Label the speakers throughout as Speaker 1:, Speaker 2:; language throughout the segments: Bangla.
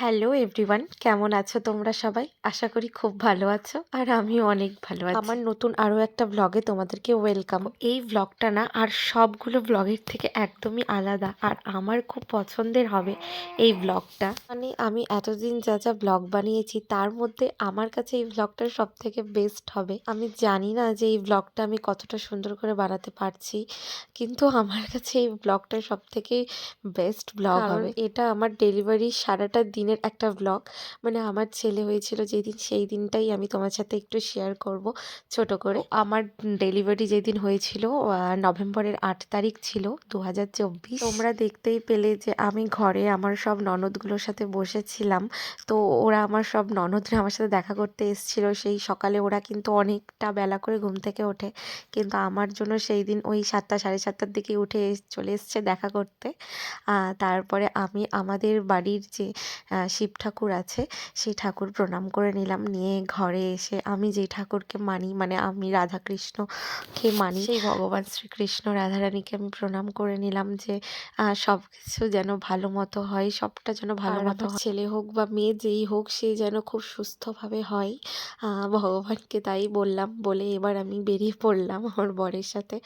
Speaker 1: হ্যালো এভরিওয়ান, কেমন আছো তোমরা সবাই? আশা করি খুব ভালো আছো আর আমিও অনেক ভালো আছি। আমার নতুন আরও একটা ব্লগে তোমাদেরকে ওয়েলকাম। এই ব্লগটা না আর সবগুলো ব্লগের থেকে একদমই আলাদা আর আমার খুব পছন্দের হবে এই ব্লগটা। মানে আমি এতদিন যা যা ব্লগ বানিয়েছি তার মধ্যে আমার কাছে এই ব্লগটা সব থেকে বেস্ট হবে। আমি জানি না যে এই ব্লগটা আমি কতটা সুন্দর করে বানাতে পারছি, কিন্তু আমার কাছে এই ব্লগটা সব থেকে বেস্ট ব্লগ হবে। এটা আমার ডেলিভারি সারাটা দিনের একটা ব্লগ। মানে আমার ছেলে হয়েছিল যেদিন, সেই দিনটাই আমি তোমার সাথে একটু শেয়ার করব ছোট করে। আমার ডেলিভারি যেদিন হয়েছিল নভেম্বরের 8 তারিখ ছিল 2024। তোমরা দেখতেই পেলে যে আমি ঘরে আমার সব ননদগুলোর সাথে বসেছিলাম। তো ওরা আমার সব ননদরা আমার সাথে দেখা করতে এসেছিল সেই সকালে। ওরা কিন্তু অনেকটা বেলা করে ঘুম থেকে ওঠে, কিন্তু আমার জন্য সেই দিন ওই 7টা সাড়ে 7টার দিকে উঠে চলে এসছে দেখা করতে। তারপরে আমি আমাদের বাড়ির যে শিব ঠাকুর আছে সেই ঠাকুর প্রণাম করে নিলাম। নিয়ে ঘরে এসে আমি যেই ঠাকুরকে মানি, মানে আমি রাধাকৃষ্ণকে মানি, সেই ভগবান শ্রীকৃষ্ণ রাধারানীকে আমি প্রণাম করে নিলাম যে সব কিছু যেন ভালো মতো হয়, সবটা যেন ভালো মতো হয়। ছেলে হোক বা মেয়ে যেই হোক সে যেন খুব সুস্থভাবে হয়, ভগবানকে তাই বললাম। বলে এবার আমি বেরিয়ে পড়লাম আমার বরের সাথে।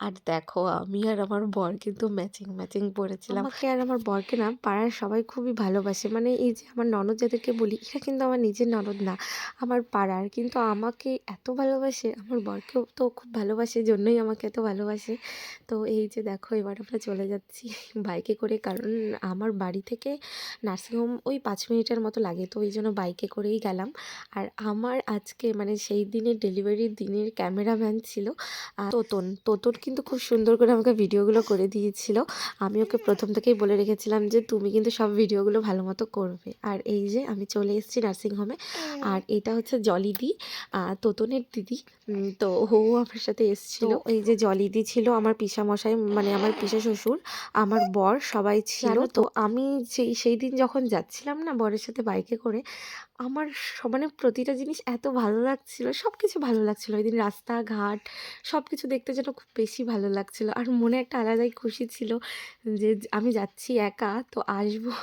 Speaker 1: আর দেখো আমি আর আমার বর কিন্তু ম্যাচিং ম্যাচিং পরেছিলাম। আমাকে আর আমার বরকে না পাড়ার সবাই খুবই ভালোবাসে। মানে এই যে আমার ননদ যাদেরকে বলি, এরা কিন্তু আমার নিজের ননদ না, আমার পাড়ার। কিন্তু আমাকে এত ভালোবাসে, আমার বরকেও তো খুব ভালোবাসে, জন্যই আমাকে এত ভালোবাসে। তো এই যে দেখো এবার আমরা চলে যাচ্ছি বাইকে করে, কারণ আমার বাড়ি থেকে নার্সিংহোম ওই 5 মিনিটের মতো লাগে, তো এই জন্য বাইকে করেই গেলাম। আর আমার আজকে মানে সেই দিনের ডেলিভারির দিনের ক্যামেরাম্যান ছিল তোতন। তোতন কিন্তু খুব সুন্দর করে আমাকে ভিডিওগুলো করে দিয়েছিল। আমি ওকে প্রথম থেকেই বলে রেখেছিলাম যে তুমি কিন্তু সব ভিডিওগুলো ভালো মতো করবে। আর এই যে আমি চলে এসেছি নার্সিংহোমে। আর এটা হচ্ছে জলিদি, তোতনের দিদি। তো ও আমার সাথে এসেছিল। এই যে জলিদি ছিল আমার পিসামশাই, মানে আমার পিসা শ্বশুর, আমার বর, সবাই ছিল। তো আমি সেই দিন যখন যাচ্ছিলাম না বরের সাথে বাইকে করে, আমার মানে প্রতিটা জিনিস এত ভালো লাগছিল, সব কিছু ভালো লাগছিল। ওই দিন রাস্তাঘাট সব কিছু দেখতে যেন খুব বেশি ভালো লাগছিল। আর মনে একটা আলাদাই খুশি ছিল যে আমি যাচ্ছি একা, তো আসবো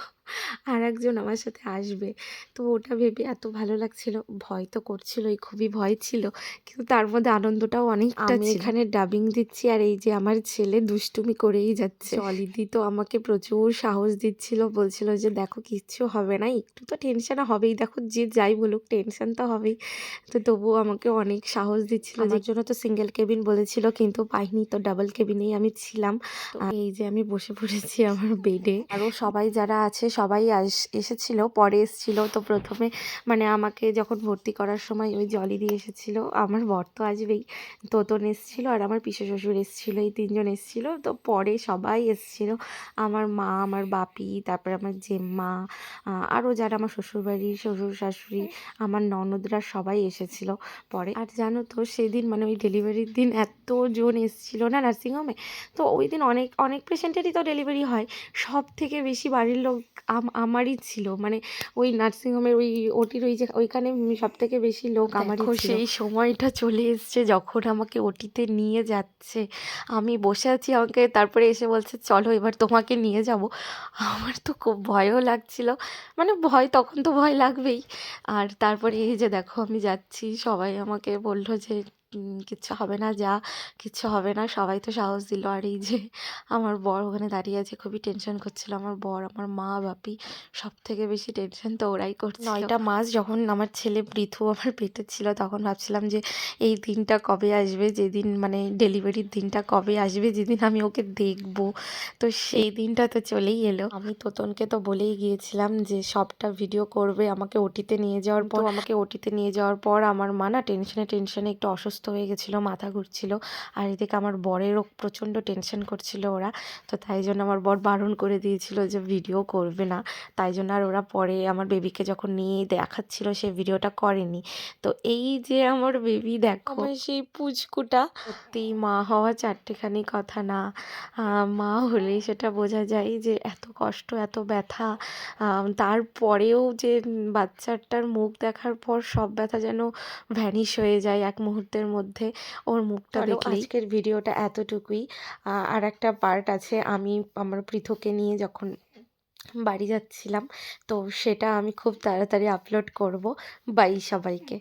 Speaker 1: আর একজন আমার সাথে আসবে। তো ওটা ভেবে এত ভালো লাগছিল। ভয় তো করছিলই, খুবই ভয় ছিল, কিন্তু তার মধ্যে আনন্দটাও অনেকটা ছিল। আমি এখানে ডাবিং দিচ্ছি আর এই যে আমার ছেলে দুষ্টুমি করেই যাচ্ছে। জলিদি তো আমাকে প্রচুর সাহস দিচ্ছিল, বলছিল যে দেখো কিচ্ছু হবে না, একটু তো টেনশন হবেই, দেখো যে যাই বলুক টেনশন তো হবেই। তো তবুও আমাকে অনেক সাহস দিচ্ছিল। আমার জন্য তো সিঙ্গেল কেবিন বলেছিল, কিন্তু পাইনি, তো ডাবল কেবিনেই আমি ছিলাম। এই যে আমি বসে পড়েছি আমার বেডে। আরও সবাই যারা আছে সবাই এসেছিল, পরে এসেছিল। তো প্রথমে মানে আমাকে যখন ভর্তি করার সময় ওই জলিদি এসেছিল, আমার বর তো আসবেই, তোতন এসেছিল আর আমার পিসে শ্বশুর এসেছিল, এই তিনজন এসেছিল। তো পরে সবাই এসেছিল, আমার মা, আমার বাপি, তারপরে আমার জেম্মা, আরও যারা আমার শ্বশুরবাড়ির শ্বশুর শাশুড়ি, আমার ননদরা সবাই এসেছিল পরে। আর জানো তো সেদিন মানে ওই ডেলিভারির দিন এতজন এসেছিল না নার্সিংহোমে। তো ওই দিন অনেক অনেক পেশেন্টেরই তো ডেলিভারি হয়, সব থেকে বেশি বাড়ির লোক আমারই ছিল। মানে ওই নার্সিংহোমের ওই ওটির ওই যে ওইখানে সব থেকে বেশি লোক আমারই ছিল। সেই সময়টা চলে এসছে যখন আমাকে ওটিতে নিয়ে যাচ্ছে, আমি বসে আছি, আমাকে তারপরে এসে বলছে চলো এবার তোমাকে নিয়ে যাব। আমার তো খুব ভয়ও লাগছিল, মানে ভয় তখন তো ভয় লাগবেই। আর তারপরে এই যে দেখো আমি যাচ্ছি, সবাই আমাকে বললো যে কিচ্ছু হবে না, যা কিচ্ছু হবে না, সবাই তো সাহস দিল। আর এই যে আমার বর ওখানে দাঁড়িয়ে আছে, খুবই টেনশন করছিল আমার বর, আমার মা, বাপি, সব থেকে বেশি টেনশন তো ওরাই করছিল। 9টা মাস যখন আমার ছেলে পৃথু আমার পেটে ছিল, তখন ভাবছিলাম যে এই দিনটা কবে আসবে, যেদিন মানে ডেলিভারির দিনটা কবে আসবে, যেদিন আমি ওকে দেখবো। তো সেই দিনটা তো চলেই এলো। আমি তোতনকে তো বলেই গিয়েছিলাম যে সবটা ভিডিও করবে আমাকে ওটিতে নিয়ে যাওয়ার পর। আমার মা না টেনশনে একটু অসুস্থ হয়ে গেছিলো, মাথা ঘুরছিল। আর এদিকে আমার বরেরও প্রচণ্ড টেনশন করছিল ওরা। তো তাই জন্য আমার বর বারণ করে দিয়েছিল যে ভিডিও করবে না। তাই জন্য আর ওরা পরে আমার বেবিকে যখন নিয়ে দেখাচ্ছিল সে ভিডিওটা করেনি। তো এই যে আমার বেবি দেখো, আমার সেই পুচকুটা, সত্যি মা হওয়া চারটেখানি কথা না। মা হলেই সেটা বোঝা যায় যে এত কষ্ট, এত ব্যথা। তারপরেও যে বাচ্চাটার মুখ দেখার পর সব ব্যথা যেন ভ্যানিশ হয়ে যায় এক মুহূর্তের মধ্যে ওর মুখটা দেখলেই। আজকের ভিডিওটা এতটুকুই। আর একটা পার্ট আছে, আমি আমার পৃথুকে নিয়ে যখন বাড়ি যাচ্ছিলাম। তো সেটা আমি খুব তাড়াতাড়ি আপলোড করব। বাই সবাইকে।